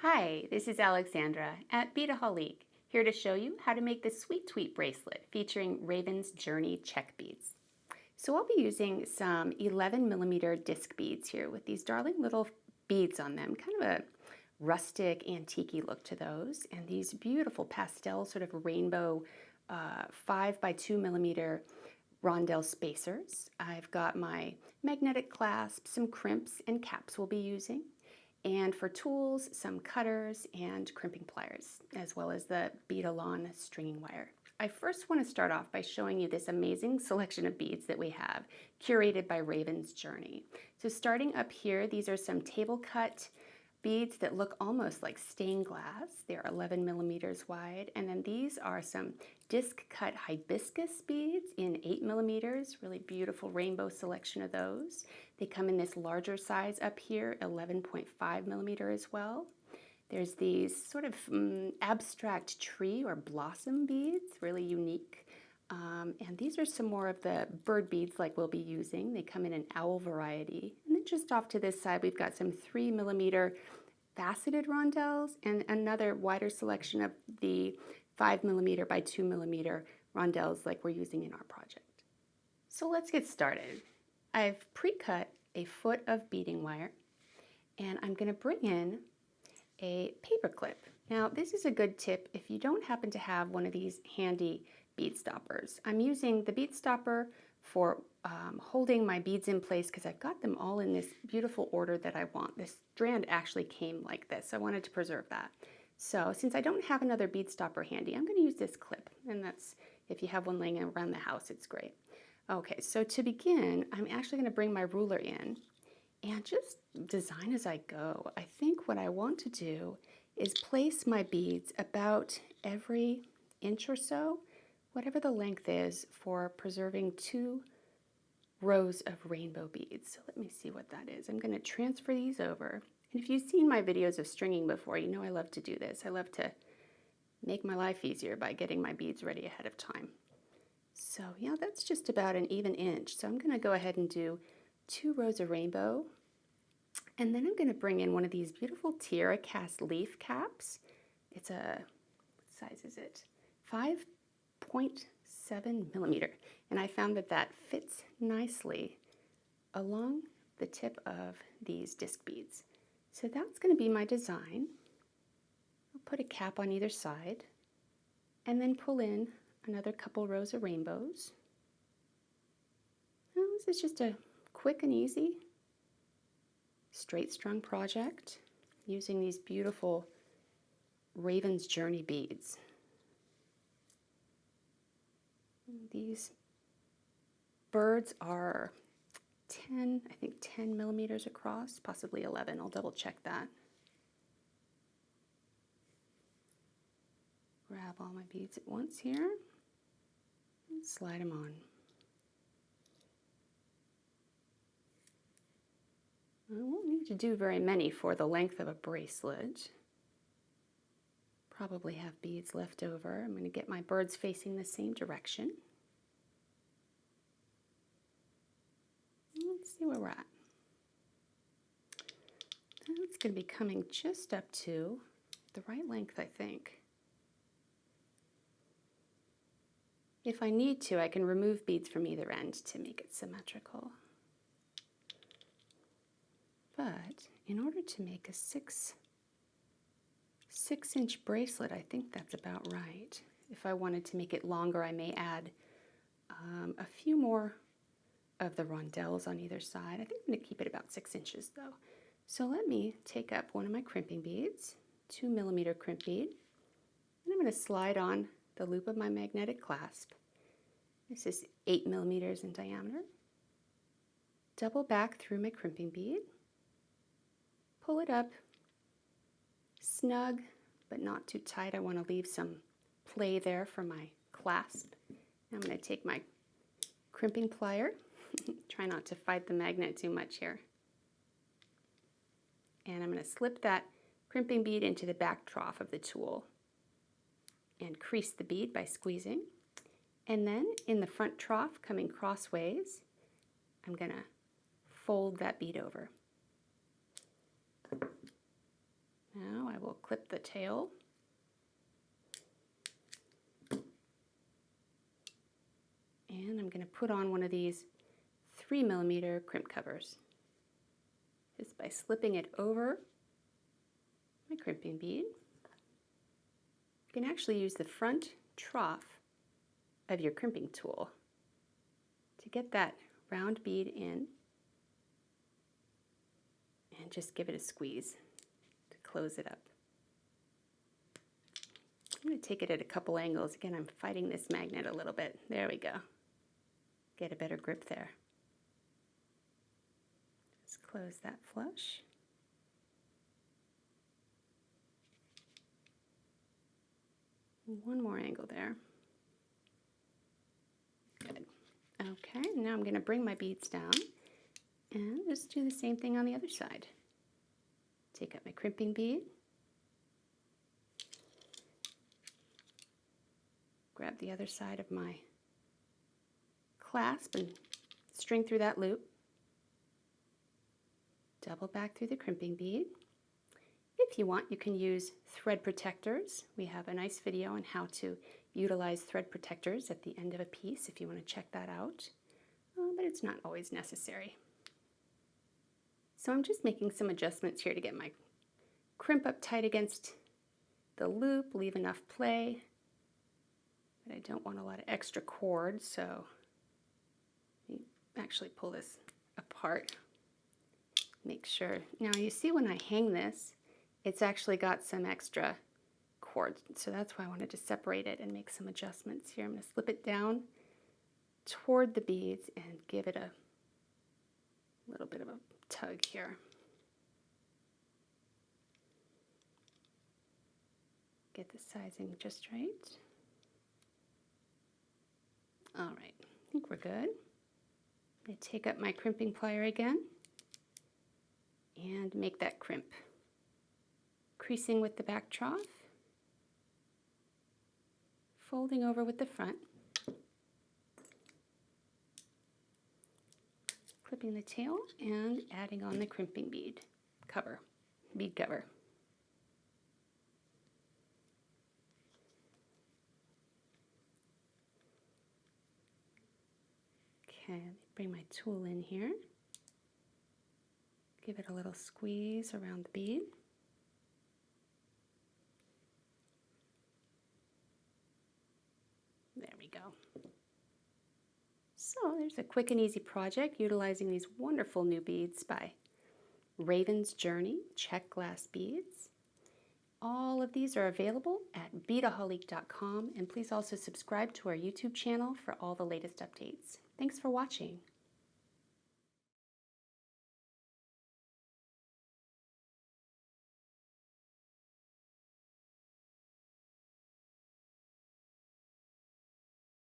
Hi, this is Alexandra at Beadaholique, here to show you how to make the Sweet Tweet bracelet featuring Raven's Journey Czech beads. So I'll be using some 11mm disc beads here with these darling little beads on them, kind of a rustic, antique-y look to those, and these beautiful pastel sort of rainbow 5 by 2mm rondelle spacers. I've got my magnetic clasp, some crimps and caps we'll be using. And for tools, some cutters and crimping pliers, as well as the Beadalon stringing wire. I first want to start off by showing you this amazing selection of beads that we have, curated by Raven's Journey. So starting up here, these are some table cut beads that look almost like stained glass. They're 11mm wide. And then these are some disc cut hibiscus beads in 8mm, really beautiful rainbow selection of those. They come in this larger size up here, 11.5mm as well. There's these sort of abstract tree or blossom beads, really unique. And these are some more of the bird beads like we'll be using. They come in an owl variety. And then just off to this side, we've got some 3mm faceted rondelles and another wider selection of the 5mm by 2mm rondelles like we're using in our project. So let's get started. I've pre-cut a foot of beading wire, and I'm going to bring in a paper clip. Now, this is a good tip if you don't happen to have one of these handy bead stoppers. I'm using the bead stopper for holding my beads in place because I've got them all in this beautiful order that I want. This strand actually came like this. I wanted to preserve that. So since I don't have another bead stopper handy, I'm going to use this clip. And that's, if you have one laying around the house, it's great. Okay, so to begin, I'm actually going to bring my ruler in and just design as I go. I think what I want to do is place my beads about every inch or so, whatever the length is, for preserving 2 rows of rainbow beads. So let me see what that is. I'm going to transfer these over. And if you've seen my videos of stringing before, you know I love to do this. I love to make my life easier by getting my beads ready ahead of time. So yeah, that's just about an even inch. So I'm going to go ahead and do 2 rows of rainbow. And then I'm going to bring in one of these beautiful TierraCast leaf caps. It's a, what size is it? 5.7mm. And I found that that fits nicely along the tip of these disc beads. So that's going to be my design. I'll put a cap on either side and then pull in another couple rows of rainbows. Now, this is just a quick and easy straight strung project using these beautiful Raven's Journey beads. These birds are 10, I think 10mm across, possibly 11. I'll double check that. Grab all my beads at once here and slide them on. I won't need to do very many for the length of a bracelet. Probably have beads left over. I'm going to get my birds facing the same direction. Let's see where we're at. That's going to be coming just up to the right length, I think. If I need to, I can remove beads from either end to make it symmetrical. But in order to make a 6-inch bracelet, I think that's about right. If I wanted to make it longer, I may add a few more of the rondelles on either side. I think I'm going to keep it about 6 inches though. So let me take up one of my crimping beads, 2mm crimp bead, and I'm going to slide on the loop of my magnetic clasp. This is 8mm in diameter. Double back through my crimping bead. Pull it up, snug, but not too tight. I want to leave some play there for my clasp. Now I'm going to take my crimping plier. Try not to fight the magnet too much here. And I'm going to slip that crimping bead into the back trough of the tool and crease the bead by squeezing. And then in the front trough, coming crossways, I'm going to fold that bead over. Now I will clip the tail. And I'm going to put on one of these 3mm crimp covers just by slipping it over my crimping bead. You can actually use the front trough of your crimping tool to get that round bead in and just give it a squeeze to close it up. I'm going to take it at a couple angles. Again, I'm fighting this magnet a little bit. There we go. Get a better grip there. Just close that flush. One more angle there. Good. Okay, now I'm going to bring my beads down and just do the same thing on the other side. Take up my crimping bead. Grab the other side of my clasp and string through that loop. Double back through the crimping bead. If you want, you can use thread protectors. We have a nice video on how to utilize thread protectors at the end of a piece if you want to check that out, but it's not always necessary. So I'm just making some adjustments here to get my crimp up tight against the loop, leave enough play, but I don't want a lot of extra cord, so let me actually pull this apart. Make sure. Now you see when I hang this, it's actually got some extra cord, so that's why I wanted to separate it and make some adjustments here. I'm going to slip it down toward the beads and give it a little bit of a tug here. Get the sizing just right. All right, I think we're good. I take up my crimping plier again and make that crimp. Creasing with the back trough, folding over with the front, clipping the tail and adding on the crimping bead cover. Okay, let me bring my tool in here. Give it a little squeeze around the bead. There we go. So there's a quick and easy project utilizing these wonderful new beads by Raven's Journey Czech glass beads. All of these are available at Beadaholique.com, and please also subscribe to our YouTube channel for all the latest updates. Thanks for watching.